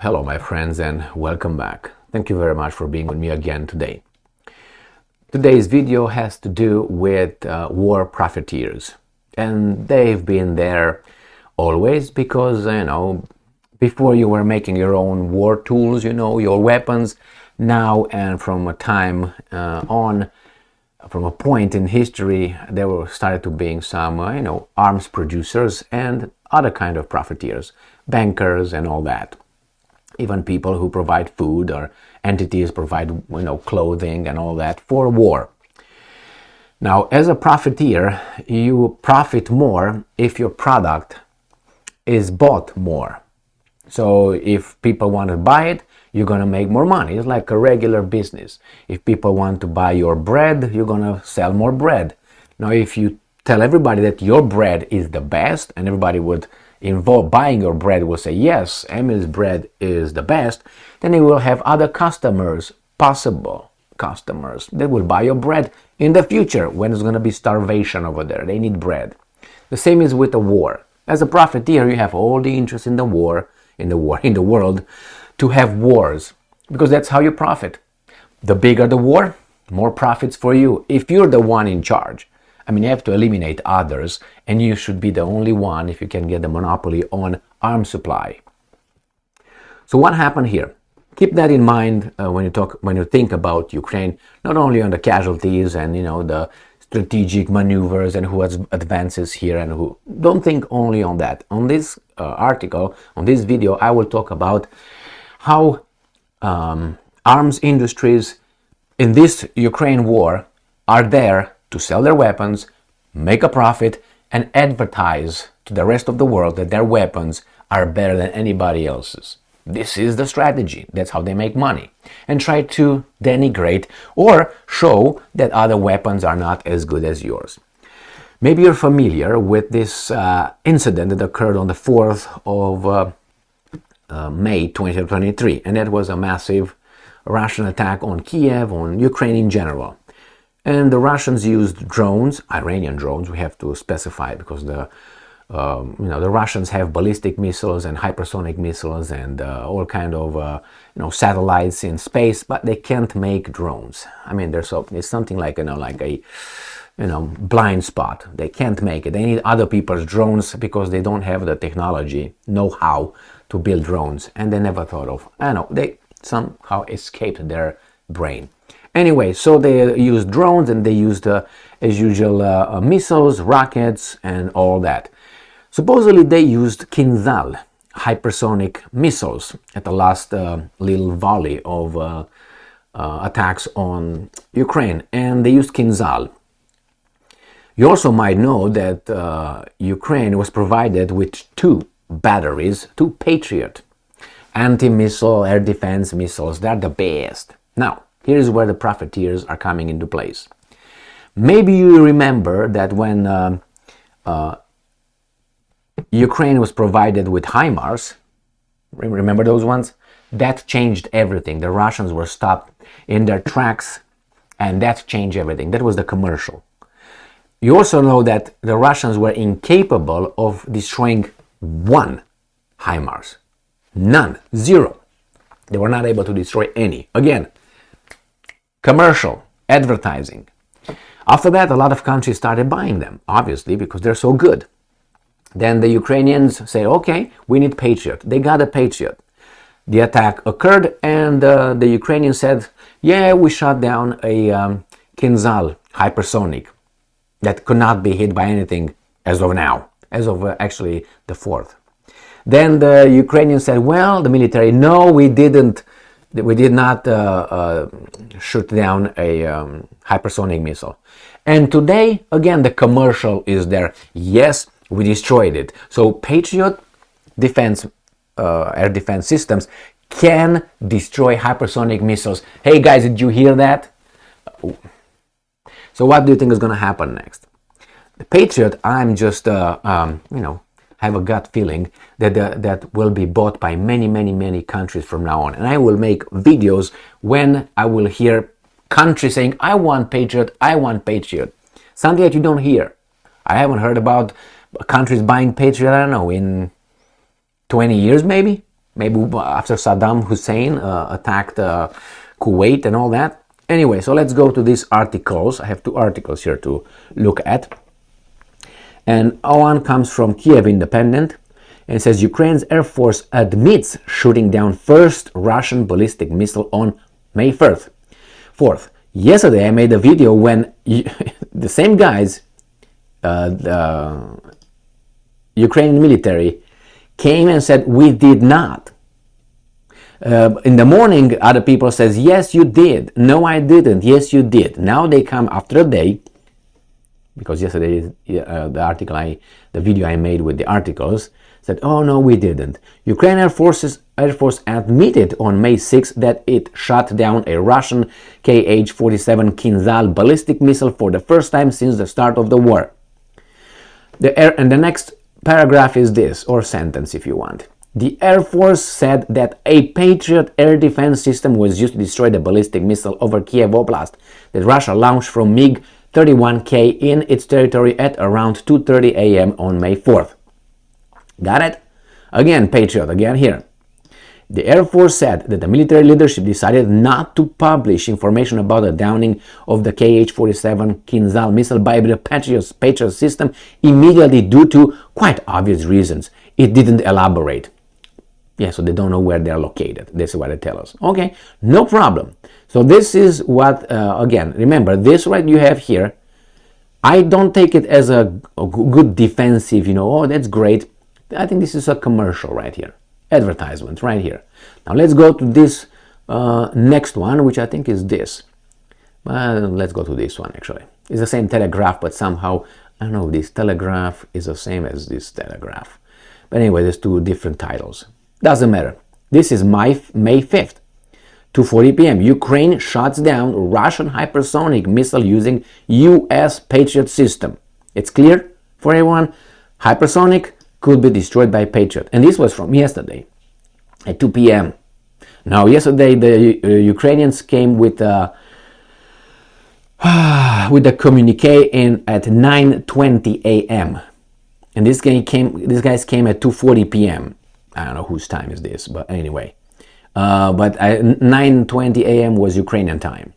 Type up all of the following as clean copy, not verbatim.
Hello, my friends, and welcome back. Thank you very much for being with me again today. Today's video has to do with war profiteers, and they've been there always because, before you were making your own war tools, your weapons, now and from a time on, from a point in history, there were started to being some, arms producers and other kind of profiteers, bankers and all that. Even people who provide food or entities provide, clothing and all that for war. Now, as a profiteer, you profit more if your product is bought more. So if people want to buy it, you're going to make more money. It's like a regular business. If people want to buy your bread, you're going to sell more bread. Now, if you tell everybody that your bread is the best and everybody would involved buying your bread will say, yes, Emil's bread is the best, then you will have other customers, possible customers, that will buy your bread in the future when there's going to be starvation over there. They need bread. The same is with the war. As a profiteer, you have all the interest in the world to have wars, because that's how you profit. The bigger the war, more profits for you. If you're the one in charge, you have to eliminate others, and you should be the only one if you can get the monopoly on arms supply. So what happened here? Keep that in mind when you think about Ukraine, not only on the casualties and the strategic maneuvers and who advances here and who. Don't think only on that. On this article, on this video, I will talk about how arms industries in this Ukraine war are there to sell their weapons, make a profit, and advertise to the rest of the world that their weapons are better than anybody else's. This is the strategy. That's how they make money. And try to denigrate or show that other weapons are not as good as yours. Maybe you're familiar with this incident that occurred on the 4th of May 2023, and that was a massive Russian attack on Kiev, on Ukraine in general. And the Russians used drones, Iranian drones, we have to specify, because the Russians have ballistic missiles and hypersonic missiles and all kind of satellites in space, but they can't make drones. It's something like a blind spot. They can't make it. They need other people's drones because they don't have the technology, know-how to build drones, and they never thought of. They somehow escaped their brain. Anyway, so they used drones and they used, as usual, missiles, rockets, and all that. Supposedly they used Kinzhal hypersonic missiles at the last little volley of attacks on Ukraine, and they used Kinzhal. You also might know that Ukraine was provided with two batteries, two Patriot anti-missile air defense missiles. They're the best. Now, here's where the profiteers are coming into place. Maybe you remember that when Ukraine was provided with HIMARS, remember those ones? That changed everything. The Russians were stopped in their tracks, and that changed everything. That was the commercial. You also know that the Russians were incapable of destroying one HIMARS. None. Zero. They were not able to destroy any. Again, commercial, advertising. After that, a lot of countries started buying them, obviously, because they're so good. Then the Ukrainians say, okay, we need Patriot. They got a Patriot. The attack occurred, and the Ukrainians said, yeah, we shot down a Kinzhal hypersonic that could not be hit by anything as of now, as of actually the 4th. Then the Ukrainians said, well, the military, no, we did not shoot down a hypersonic missile. And today, again, the commercial is there. Yes, we destroyed it. So Patriot defense, air defense systems can destroy hypersonic missiles. Hey guys, did you hear that? So what do you think is going to happen next? The Patriot, I'm just, have a gut feeling that that will be bought by many countries from now on. And I will make videos when I will hear countries saying, I want Patriot, I want Patriot. Something that you don't hear. I haven't heard about countries buying Patriot, I don't know, in 20 years maybe? maybe after Saddam Hussein attacked Kuwait and all that. Anyway, so let's go to these articles. I have two articles here to look at. And one comes from Kiev Independent, and it says Ukraine's Air Force admits shooting down first Russian ballistic missile on May 4th. Yesterday I made a video when the same guys, the Ukrainian military, came and said we did not. In the morning, other people says, yes, you did. No, I didn't. Yes, you did. Now they come after a day, because yesterday the video I made with the articles said, oh no, we didn't. Ukrainian Air Force admitted on May 6th that it shot down a Russian Kh-47 Kinzhal ballistic missile for the first time since the start of the war. And the next paragraph is this, or sentence if you want. The Air Force said that a Patriot air defense system was used to destroy the ballistic missile over Kiev Oblast that Russia launched from MiG-31K in its territory at around 2:30 a.m. on May 4th. Got it? Again, Patriot, again here. The Air Force said that the military leadership decided not to publish information about the downing of the Kh-47 Kinzhal missile by the Patriot system immediately due to quite obvious reasons. It didn't elaborate. Yeah, so they don't know where they're located. This is what they tell us. Okay, no problem. So this is what, again, remember, this right you have here, I don't take it as a good defensive, oh, that's great. I think this is a commercial right here. Advertisement right here. Now let's go to this next one, which I think is this. Let's go to this one actually. It's the same Telegraph, but somehow, I don't know, this Telegraph is the same as this Telegraph. But anyway, there's two different titles. Doesn't matter. This is May 5th, 2:40 p.m. Ukraine shuts down Russian hypersonic missile using U.S. Patriot system. It's clear for everyone. Hypersonic could be destroyed by Patriot. And this was from yesterday at 2 p.m. Now, yesterday the Ukrainians came with the communique at 9:20 a.m. And these guys came at 2:40 p.m. I don't know whose time is this, but anyway. But 9:20 a.m. was Ukrainian time.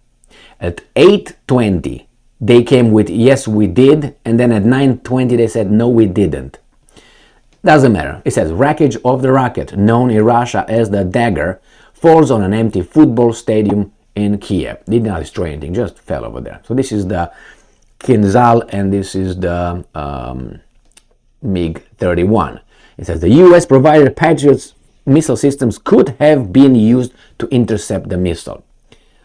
At 8:20 they came with yes, we did, and then at 9:20 they said no, we didn't. Doesn't matter. It says wreckage of the rocket, known in Russia as the Dagger, falls on an empty football stadium in Kiev. Did not destroy anything, just fell over there. So this is the Kinzhal and this is the MiG-31. It says the US provided Patriot missile systems could have been used to intercept the missile.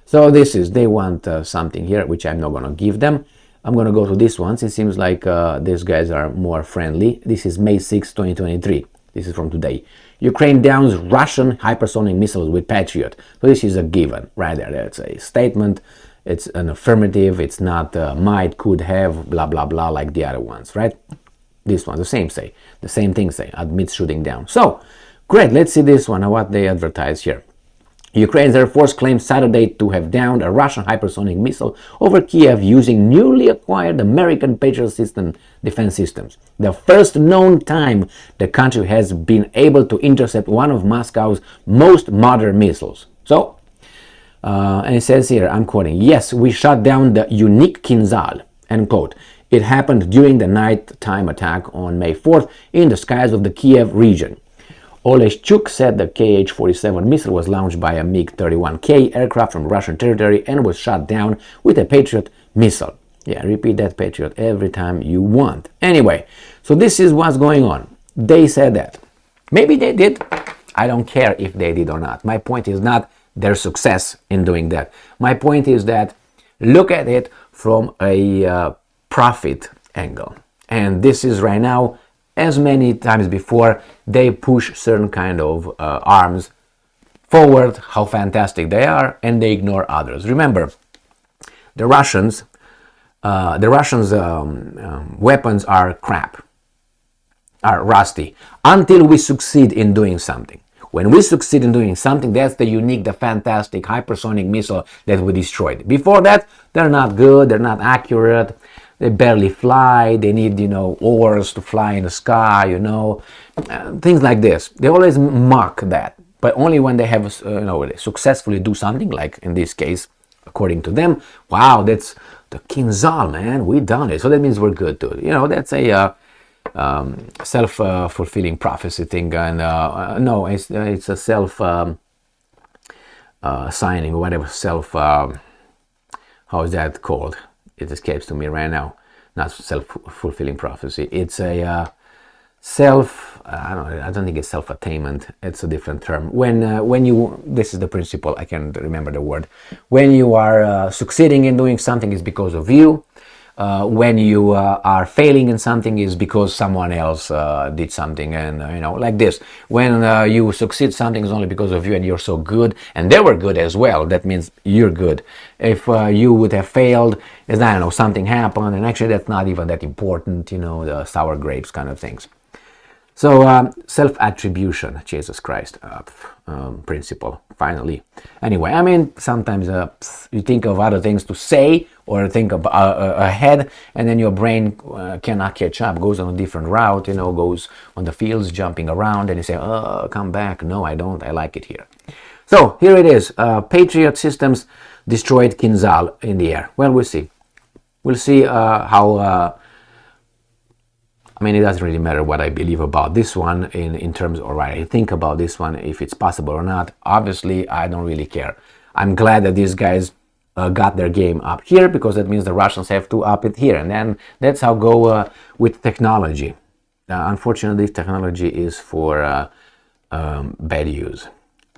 So this is, they want something here, which I'm not going to give them. I'm going to go to this one. It seems like these guys are more friendly. This is May 6, 2023. This is from today. Ukraine downs Russian hypersonic missiles with Patriot. So this is a given right there. It's a statement. It's an affirmative. It's not might, could have, blah, blah, blah, like the other ones, right? This one, the same thing say, admits shooting down. So, great. Let's see this one, what they advertise here. Ukraine's Air Force claimed Saturday to have downed a Russian hypersonic missile over Kiev using newly acquired American Patriot defense systems. The first known time the country has been able to intercept one of Moscow's most modern missiles. So, and it says here, I'm quoting, yes, we shot down the unique Kinzhal, end quote. It happened during the nighttime attack on May 4th in the skies of the Kiev region. Oleshchuk said the Kh-47 missile was launched by a MiG-31K aircraft from Russian territory and was shot down with a Patriot missile. Yeah, repeat that, Patriot, every time you want. Anyway, so this is what's going on. They said that. Maybe they did. I don't care if they did or not. My point is not their success in doing that. My point is that look at it from a profit angle. And this is right now, as many times before, they push certain kind of arms forward, how fantastic they are, and they ignore others. Remember, the Russians' weapons are crap, are rusty, until we succeed in doing something. When we succeed in doing something, that's the unique, the fantastic hypersonic missile that we destroyed. Before that, they're not good, they're not accurate. They barely fly, they need, oars to fly in the sky, things like this. They always mock that. but only when they have, they successfully do something, like in this case, according to them, wow, that's the Kinzhal, man, we done it. So that means we're good too. That's a self-fulfilling prophecy thing, and no, it's a self signing or whatever, self. How is that called? It escapes to me right now. Not self-fulfilling prophecy. It's a I don't think it's self-attainment. It's a different term. When you, this is the principle, I can't remember the word. When you are succeeding in doing something, it's because of you. When you are failing in something, is because someone else did something, and like this. When you succeed, something is only because of you, and you're so good, and they were good as well. That means you're good. If you would have failed, it's I don't know, something happened, and actually that's not even that important. The sour grapes kind of things. So self-attribution, Jesus Christ, principle, finally. Anyway, I mean, sometimes you think of other things to say or think of ahead, and then your brain cannot catch up, goes on a different route, goes on the fields, jumping around, and you say, oh, come back. No, I don't. I like it here. So here it is. Patriot systems destroyed Kinzhal in the air. Well, we'll see. We'll see how... I mean, it doesn't really matter what I believe about this one in terms of what I think about this one, if it's possible or not. Obviously, I don't really care. I'm glad that these guys got their game up here, because that means the Russians have to up it here. And then that's how go with technology. Unfortunately, technology is for bad use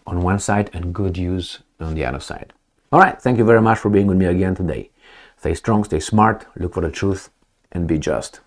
on one side and good use on the other side. All right. Thank you very much for being with me again today. Stay strong, stay smart, look for the truth, and be just.